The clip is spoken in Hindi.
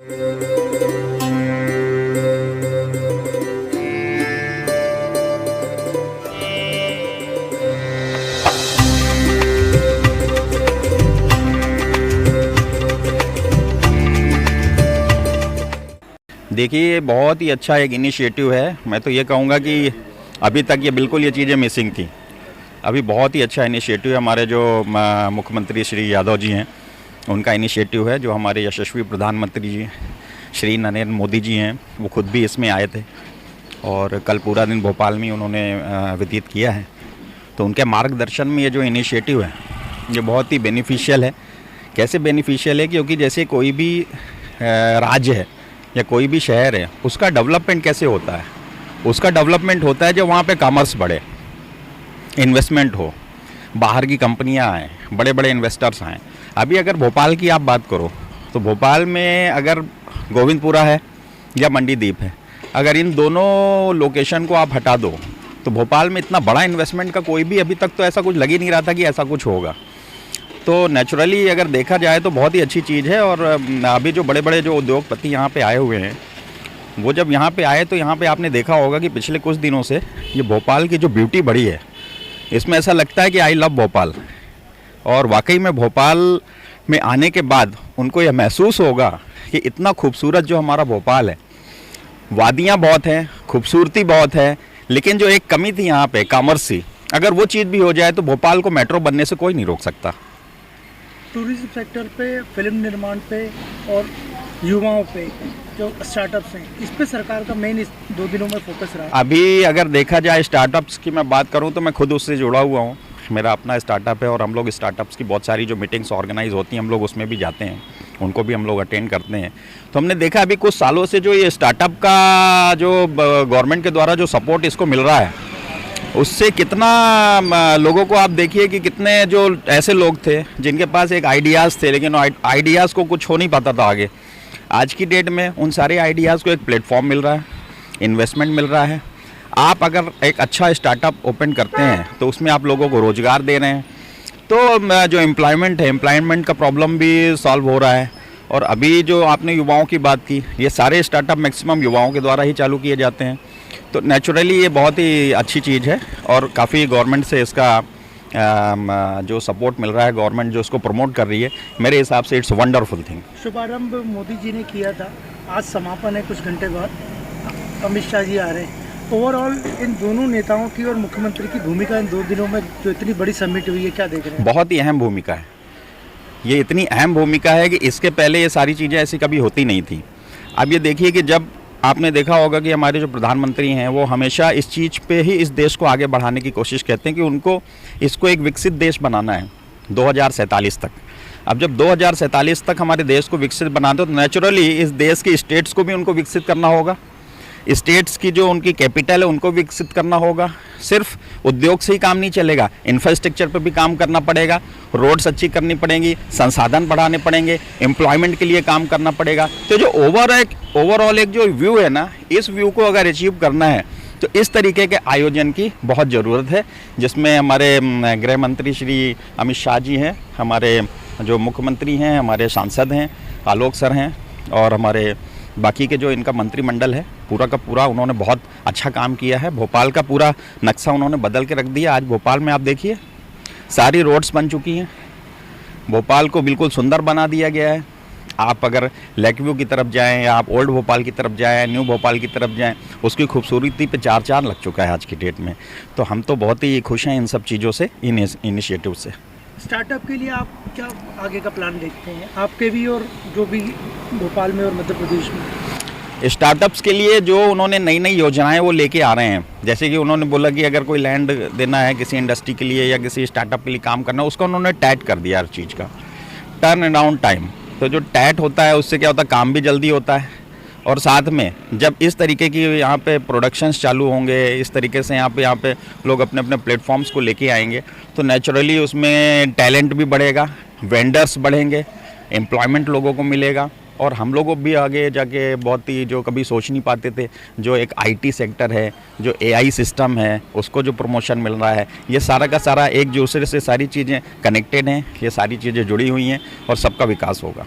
देखिए, ये बहुत ही अच्छा एक इनिशिएटिव है। मैं तो ये कहूँगा कि अभी तक ये बिल्कुल ये चीज़ें मिसिंग थी। अभी बहुत ही अच्छा इनिशिएटिव है। हमारे जो मुख्यमंत्री श्री यादव जी हैं, उनका इनिशिएटिव है। जो हमारे यशस्वी प्रधानमंत्री जी श्री नरेंद्र मोदी जी हैं, वो खुद भी इसमें आए थे और कल पूरा दिन भोपाल में उन्होंने व्यतीत किया है। तो उनके मार्गदर्शन में ये जो इनिशिएटिव है, ये बहुत ही बेनिफिशियल है। कैसे बेनिफिशियल है? क्योंकि जैसे कोई भी राज्य है या कोई भी शहर है, उसका डेवलपमेंट कैसे होता है? उसका डेवलपमेंट होता है जब वहाँ पे कॉमर्स बढ़े, इन्वेस्टमेंट हो, बाहर की कंपनियाँ आएँ, बड़े बड़े इन्वेस्टर्स आएँ। अभी अगर भोपाल की आप बात करो तो भोपाल में अगर गोविंदपुरा है या मंडीदीप है, अगर इन दोनों लोकेशन को आप हटा दो तो भोपाल में इतना बड़ा इन्वेस्टमेंट का कोई भी अभी तक तो ऐसा कुछ लग ही नहीं रहा था कि ऐसा कुछ होगा। तो नेचुरली अगर देखा जाए तो बहुत ही अच्छी चीज़ है। और अभी जो बड़े बड़े जो उद्योगपति यहाँ पे आए हुए हैं, वो जब यहाँ पे आए तो यहाँ पे आपने देखा होगा कि पिछले कुछ दिनों से ये भोपाल की जो ब्यूटी बढ़ी है, इसमें ऐसा लगता है कि आई लव भोपाल। और वाकई में भोपाल में आने के बाद उनको यह महसूस होगा कि इतना खूबसूरत जो हमारा भोपाल है, वादियाँ बहुत हैं, खूबसूरती बहुत है, लेकिन जो एक कमी थी यहाँ पे कॉमर्स की, अगर वो चीज़ भी हो जाए तो भोपाल को मेट्रो बनने से कोई नहीं रोक सकता। टूरिज्म सेक्टर पे, फिल्म निर्माण पे और युवाओं पे जो स्टार्टअप्स हैं, इस पे सरकार का मेन इस 2 दिनों में फोकस रहा है। अभी अगर देखा जाए स्टार्टअप्स की मैं बात करूं तो मैं खुद उससे जुड़ा हुआ हूं। मेरा अपना स्टार्टअप है और हम लोग स्टार्टअप्स की बहुत सारी जो मीटिंग्स ऑर्गेनाइज होती हैं, हम लोग उसमें भी जाते हैं, उनको भी हम लोग अटेंड करते हैं। तो हमने देखा अभी कुछ सालों से जो ये स्टार्टअप का जो गवर्नमेंट के द्वारा जो सपोर्ट इसको मिल रहा है, उससे कितना लोगों को आप देखिए कि कितने जो ऐसे लोग थे जिनके पास एक आइडियाज़ थे, लेकिन आइडियाज़ को कुछ हो नहीं पाता था आगे। आज की डेट में उन सारे आइडियाज़ को एक प्लेटफॉर्म मिल रहा है, इन्वेस्टमेंट मिल रहा है। आप अगर एक अच्छा स्टार्टअप ओपन करते हैं तो उसमें आप लोगों को रोज़गार दे रहे हैं, तो जो एम्प्लॉयमेंट है, एम्प्लॉयमेंट का प्रॉब्लम भी सॉल्व हो रहा है। और अभी जो आपने युवाओं की बात की, ये सारे स्टार्टअप मैक्सिमम युवाओं के द्वारा ही चालू किए जाते हैं। तो नेचुरली ये बहुत ही अच्छी चीज़ है और काफ़ी गवर्नमेंट से इसका जो सपोर्ट मिल रहा है, गवर्नमेंट जो इसको प्रमोट कर रही है, मेरे हिसाब से इट्स वंडरफुल थिंग। शुभारंभ मोदी जी ने किया था, आज समापन है कुछ घंटे बाद, अमित शाह जी आ रहे हैं। ओवरऑल इन दोनों नेताओं की और मुख्यमंत्री की भूमिका इन 2 दिनों में जो इतनी बड़ी समिट हुई है, क्या देख रहे हैं? बहुत ही अहम भूमिका है। ये इतनी अहम भूमिका है कि इसके पहले ये सारी चीज़ें ऐसी कभी होती नहीं थी। अब ये देखिए कि जब आपने देखा होगा कि हमारे जो प्रधानमंत्री हैं, वो हमेशा इस चीज़ पे ही इस देश को आगे बढ़ाने की कोशिश करते हैं कि उनको इसको एक विकसित देश बनाना है 2047 तक। अब जब 2047 तक हमारे देश को विकसित बनाते हो तो नेचुरली इस देश के स्टेट्स को भी उनको विकसित करना होगा। स्टेट्स की जो उनकी कैपिटल है उनको विकसित करना होगा। सिर्फ उद्योग से ही काम नहीं चलेगा, इंफ्रास्ट्रक्चर पर भी काम करना पड़ेगा, रोड्स अच्छी करनी पड़ेंगी, संसाधन बढ़ाने पड़ेंगे, एम्प्लॉयमेंट के लिए काम करना पड़ेगा। तो जो ओवरऑल एक जो व्यू है ना, इस व्यू को अगर अचीव करना है तो इस तरीके के आयोजन की बहुत ज़रूरत है, जिसमें हमारे गृह मंत्री श्री अमित शाह जी हैं, हमारे जो मुख्यमंत्री हैं, हमारे सांसद हैं आलोक सर हैं, और हमारे बाकी के जो इनका मंत्रिमंडल है पूरा का पूरा, उन्होंने बहुत अच्छा काम किया है। भोपाल का पूरा नक्शा उन्होंने बदल के रख दिया। आज भोपाल में आप देखिए सारी रोड्स बन चुकी हैं, भोपाल को बिल्कुल सुंदर बना दिया गया है। आप अगर लेक व्यू की तरफ जाएं या आप ओल्ड भोपाल की तरफ जाएं, न्यू भोपाल की तरफ जाएं, उसकी खूबसूरती पे 4 चांद लग चुका है आज की डेट में। तो हम तो बहुत ही खुश हैं इन सब चीज़ों से, इन इनिशिएटिव से। स्टार्टअप के लिए आप क्या आगे का प्लान देखते हैं, आपके भी और जो भी भोपाल में और मध्य प्रदेश में? स्टार्टअप्स के लिए जो उन्होंने नई नई योजनाएं वो लेके आ रहे हैं, जैसे कि उन्होंने बोला कि अगर कोई लैंड देना है किसी इंडस्ट्री के लिए या किसी स्टार्टअप के लिए काम करना है, उसका उन्होंने टैट कर दिया हर चीज़ का, टर्न अराउंड टाइम। तो जो टैट होता है उससे क्या होता है, काम भी जल्दी होता है। और साथ में जब इस तरीके की यहाँ पे प्रोडक्शंस चालू होंगे, इस तरीके से यहाँ पे लोग अपने अपने प्लेटफॉर्म्स को लेके आएंगे, तो नेचुरली उसमें टैलेंट भी बढ़ेगा, वेंडर्स बढ़ेंगे, एम्प्लॉयमेंट लोगों को मिलेगा। और हम लोगों भी आगे जाके बहुत ही जो कभी सोच नहीं पाते थे, जो एक आईटी सेक्टर है, जो एआई सिस्टम है, उसको जो प्रमोशन मिल रहा है, ये सारा का सारा एक दूसरे से सारी चीज़ें कनेक्टेड हैं, ये सारी चीज़ें जुड़ी हुई हैं और सबका विकास होगा।